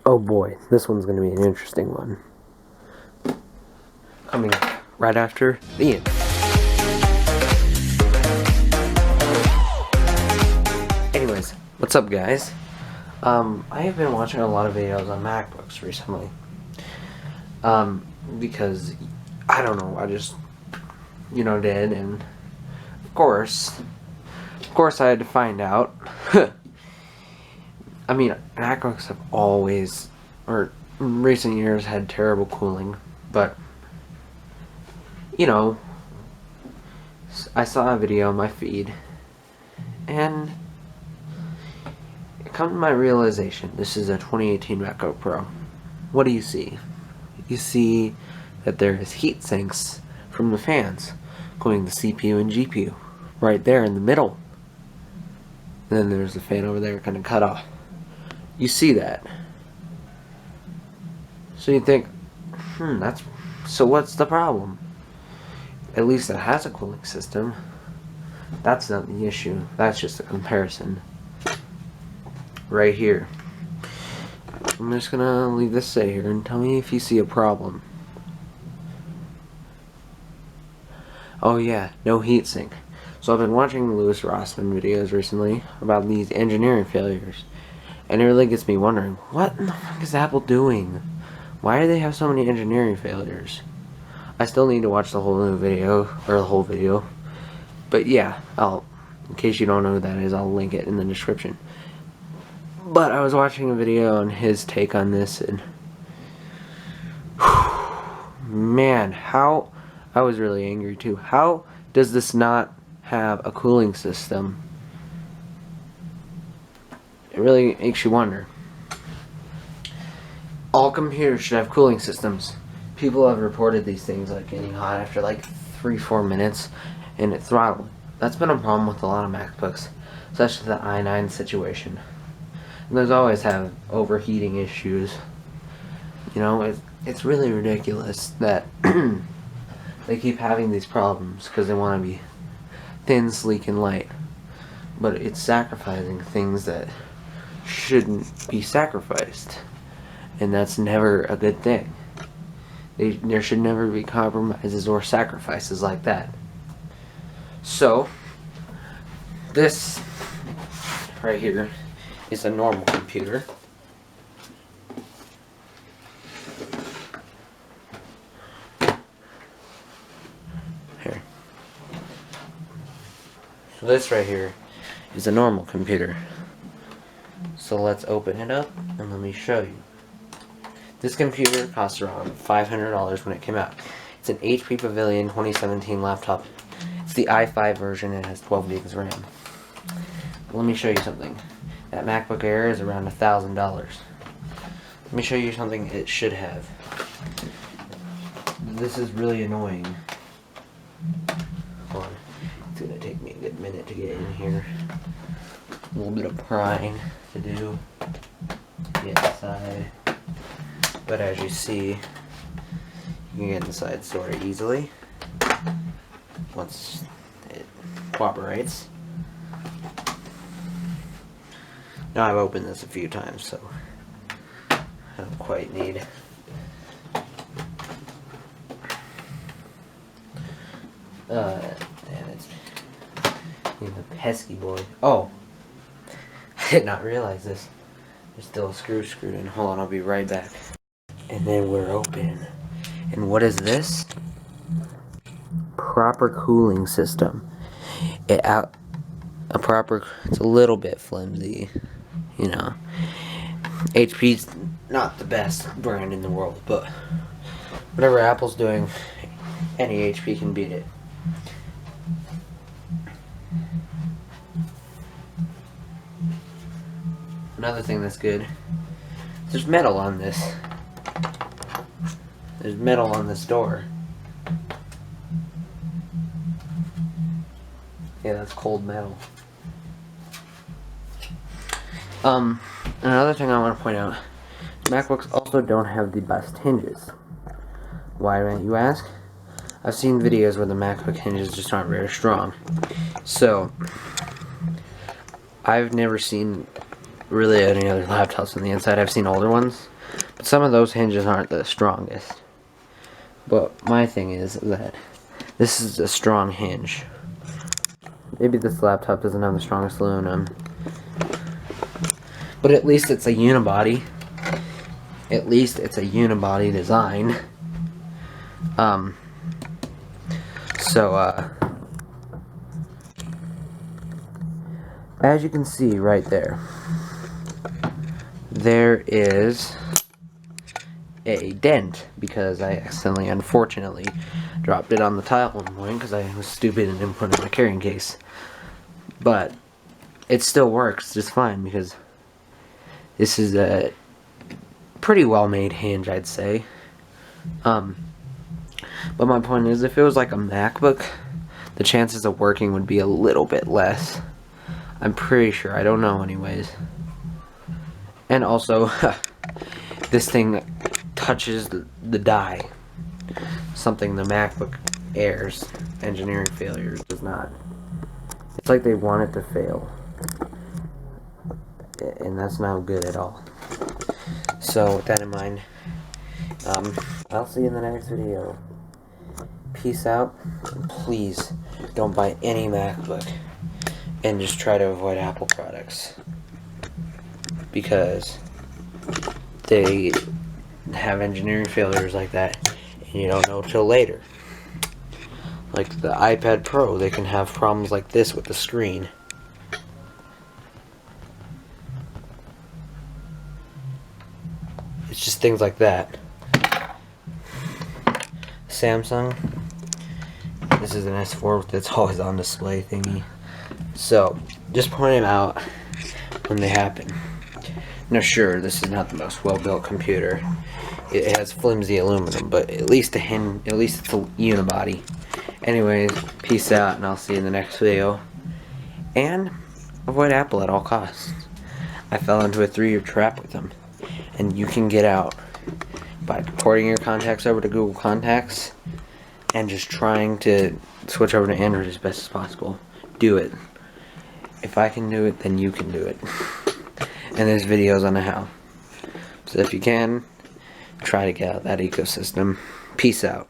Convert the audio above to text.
Oh boy, this one's going to be an interesting one. Coming up right after the end. Anyways, what's up guys? I have been watching a lot of videos on MacBooks recently. Because, I don't know, I just, did, and of course I had to find out. I mean, MacBooks have always, or in recent years, had terrible cooling, but, I saw a video on my feed, and it come to my realization, this is a 2018 MacBook Pro. What do you see? You see that there is heat sinks from the fans going to CPU and GPU, right there in the middle. And then there's the fan over there kind of cut off. You see that. So you think, so what's the problem? At least it has a cooling system. That's not the issue. That's just a comparison. Right here. I'm just gonna leave this sit here and tell me if you see a problem. Oh yeah, no heatsink. So I've been watching Lewis Rossman videos recently about these engineering failures. And it really gets me wondering, what in the fuck is Apple doing? Why do they have so many engineering failures? I still need to watch the whole video. But yeah, in case you don't know who that is, I'll link it in the description. But I was watching a video on his take on this, and man, I was really angry too. How does this not have a cooling system? It really makes you wonder. All computers should have cooling systems. People have reported these things like getting hot after like 3-4 minutes and it throttled. That's been a problem with a lot of MacBooks, especially the i9 situation. And there's always have overheating issues. It's really ridiculous that they keep having these problems because they want to be thin, sleek, and light. But it's sacrificing things that shouldn't be sacrificed. And that's never a good thing. There should never be compromises or sacrifices like that. So, this right here is a normal computer. Here. So this right here is a normal computer. So let's open it up and let me show you. This computer cost around $500 when it came out. It's an HP Pavilion 2017 laptop. It's the i5 version and it has 12 gigs RAM. Let me show you something. That MacBook Air is around $1,000. Let me show you something it should have. This is really annoying. Hold on. It's gonna take me a good minute to get in here. A little bit of prying to do. Get inside. But as you see, you can get inside sort of easily once it cooperates. Now I've opened this a few times, so I don't quite need and it's a pesky boy. Oh, I did not realize this. There's still a screw screwed in. Hold on, I'll be right back. And then we're open. And what is this? Proper cooling system. It's a little bit flimsy, HP's not the best brand in the world, but whatever Apple's doing, any HP can beat it. Another thing that's good, there's metal on this. There's metal on this door. Yeah, that's cold metal. Another thing I want to point out, MacBooks also don't have the best hinges. Why, might you ask? I've seen videos where the MacBook hinges just aren't very strong. So, I've never seen really any other laptops on the inside. I've seen older ones, but some of those hinges aren't the strongest. But my thing is that this is a strong hinge. Maybe this laptop doesn't have the strongest aluminum, but at least it's a unibody. At least it's a unibody design. As you can see right there, there is a dent because I accidentally, unfortunately, dropped it on the tile at one point because I was stupid and didn't put it in my carrying case. But it still works just fine because this is a pretty well made hinge, I'd say. But my point is, if it was like a MacBook, the chances of working would be a little bit less. I'm pretty sure. I don't know anyways. And also, this thing touches the die. Something the MacBook Air's engineering failures does not. It's like they want it to fail. And that's not good at all. So, with that in mind, I'll see you in the next video. Peace out. And please don't buy any MacBook. And just try to avoid Apple products. Because they have engineering failures like that. And you don't know till later. Like the iPad Pro, they can have problems like this with the screen. It's just things like that. Samsung. This is an S4 with its always on display thingy. So, just point them out when they happen. Now sure, this is not the most well-built computer. It has flimsy aluminum, but at least it's a unibody. Anyways, peace out, and I'll see you in the next video. And avoid Apple at all costs. I fell into a 3-year trap with them. And you can get out by porting your contacts over to Google Contacts and just trying to switch over to Android as best as possible. Do it. If I can do it, then you can do it. And there's videos on how. So if you can, try to get out that ecosystem. Peace out.